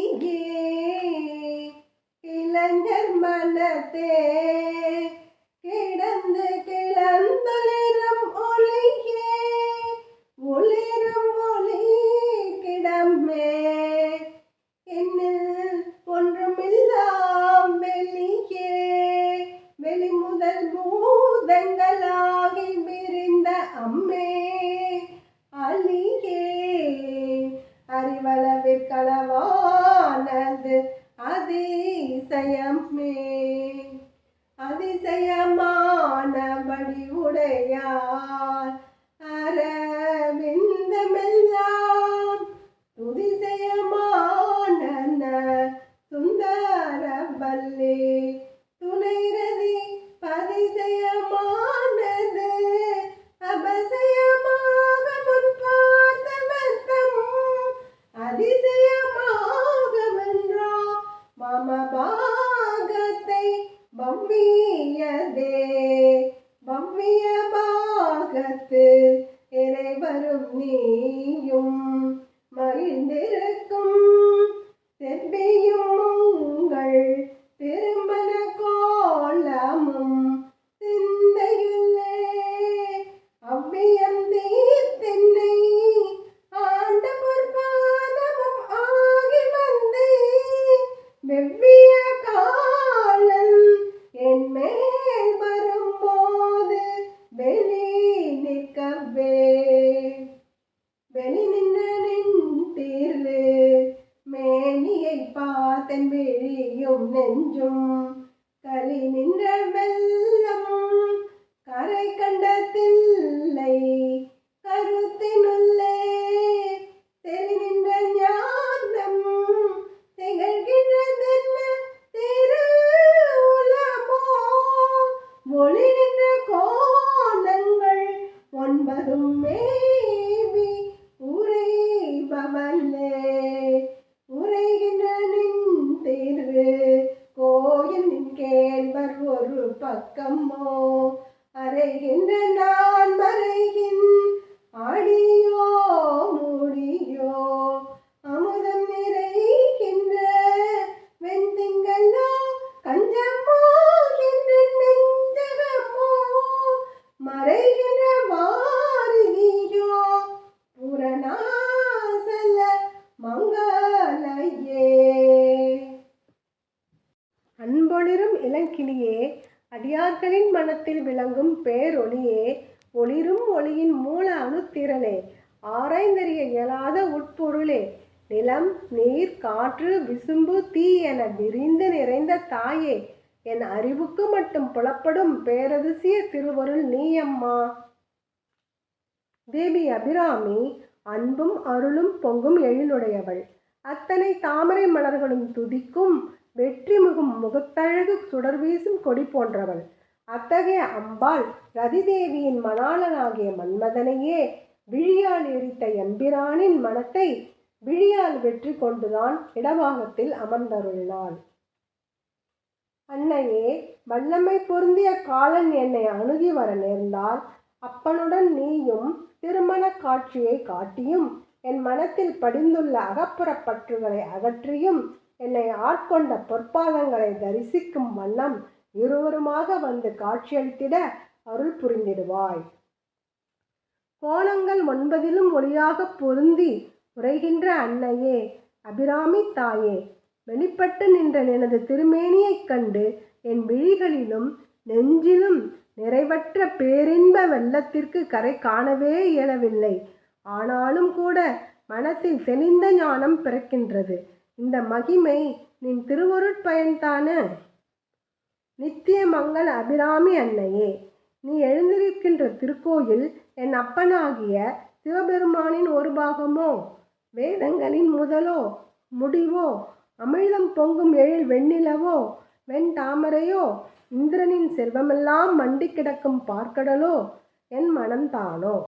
ஒளியே இளைஞர் மனத்தே கிடந்து கிளந்தொளிரும் ஒளியே ஒளிரும் ஒளி கிடமே என்னில் ஒன்றுமில்லாம் வெளியே வெளி முதல் பூதங்களாகி விரிந்த அம்மே அலியே அறிவளவிற்களவானது அதிசயமே அதிசயமானபடி உடையார் அரவிந்தமெல்லாம் துதிசயமான சுந்தர வல்லி துணைரதி பதிசயமானது அபசயமாக முன்பார்த்த வர்த்தம் அதிசயமாக வென்றோ மம பாகத்தை பவ்வியதே பவ்விய பாகத்து இறைவரும் நீயும் மகிழ்ந்திருக்கும் செவ்வியும் உங்கள் திருமண கோலமும் சிந்தையிலே அவ்வியம் தீர்த்தென்னை ஆண்ட பொற்பாதமும் ஆகி வந்தே வெவ்விய காலம் என் மேல் வரும்போது வெளி நிற்கவே வெளி நின்ற நின் தீர்வு மேனியை பார்த்தன் விழியும் நெஞ்சும் களி நின்ற வெள்ளம் கரை கண்டதில்லை கருத்தினுள்ளே தெளி நின்ற ஞானம் திகழ்கின்றதென்ன திருவுலமோ ஒளி நின்ற கோலங்கள் ஒன்பதும் மேவி உரைபவல்லே உரைகின்ற நின் தீர்வு கோயில் நின் கேள்வர் ஒரு பக்கமோ அறைகின்ற நான் மறைகின் ஆடியோ முடியோ அமுதம் நிறைகின்ற வெண்திங்களோ கஞ்சமோ என்ற நெஞ்சகமோ மறைகின்ற வாரிதியோ புறநாசல மங்களையே. அன்பொளிரும் இளங்கிளியே அடியார்களின் மனத்தில் விளங்கும் பேரொளியே ஒளிரும் ஒளியின் மூல அணுத்திரளே ஆராய்ந்தறிய இயலாத உட்பொருளே நிலம் நீர் காற்று விசும்பு தீ என விரிந்து நிறைந்த தாயே என் அறிவுக்கு மட்டும் புலப்படும் பேரதிசய திருவருள் நீயம்மா. தேவி அபிராமி அன்பும் அருளும் பொங்கும் எழிலுடையவள். அத்தனை தாமரை மலர்களும் துதிக்கும் வெற்றி முகும் முகத்தழகு சுடர் வீசும் கொடி போன்றவள். அத்தகைய அம்பாள் ரதிதேவியின் மணாளனாகிய மன்மதனையே விழியால் எரித்த எம்பிரானின் மனத்தை விழியால் வெற்றி கொண்டுதான் இடபாகத்தில் அமர்ந்தருளினாள். அன்னையே, வல்லமை பொருந்திய காலன் என்னை அணுகி வர நேர்ந்தால் அப்பனுடன் நீயும் திருமண காட்சியை காட்டியும் என் மனத்தில் படிந்துள்ள அகப்புறப் பற்றுகளை அகற்றியும் என்னை ஆட்கொண்ட பொற்பாதங்களை தரிசிக்கும் வண்ணம் இருவருமாக வந்து காட்சியளித்திட அருள் புரிந்திடுவாய். கோலங்கள் 9லும் ஒளியாக பொருந்தி உரைகின்ற அன்னையே, அபிராமி தாயே, வெளிப்பட்டு நின்ற எனது திருமேனியைக் கண்டு என் விழிகளிலும் நெஞ்சிலும் நிறைவற்ற பேரின்ப வெள்ளத்திற்கு கரை காணவே இயலவில்லை. ஆனாலும் கூட மனத்தில் தெளிந்த ஞானம் பிறக்கின்றது. இந்த மகிமை நின் திருவருட்பயன்தான. நித்திய மங்கள அபிராமி அன்னையே, நீ எழுந்திருக்கின்ற திருக்கோயில் என் அப்பனாகிய சிவபெருமானின் ஒரு பாகமோ வேதங்களின் முதலோ முடிவோ அமிழ்தம் பொங்கும் எழில் வெண்ணிலவோ வெண் தாமரையோ இந்திரனின் செல்வமெல்லாம் மண்டி கிடக்கும் பார்க்கடலோ என் மனம்தானோ?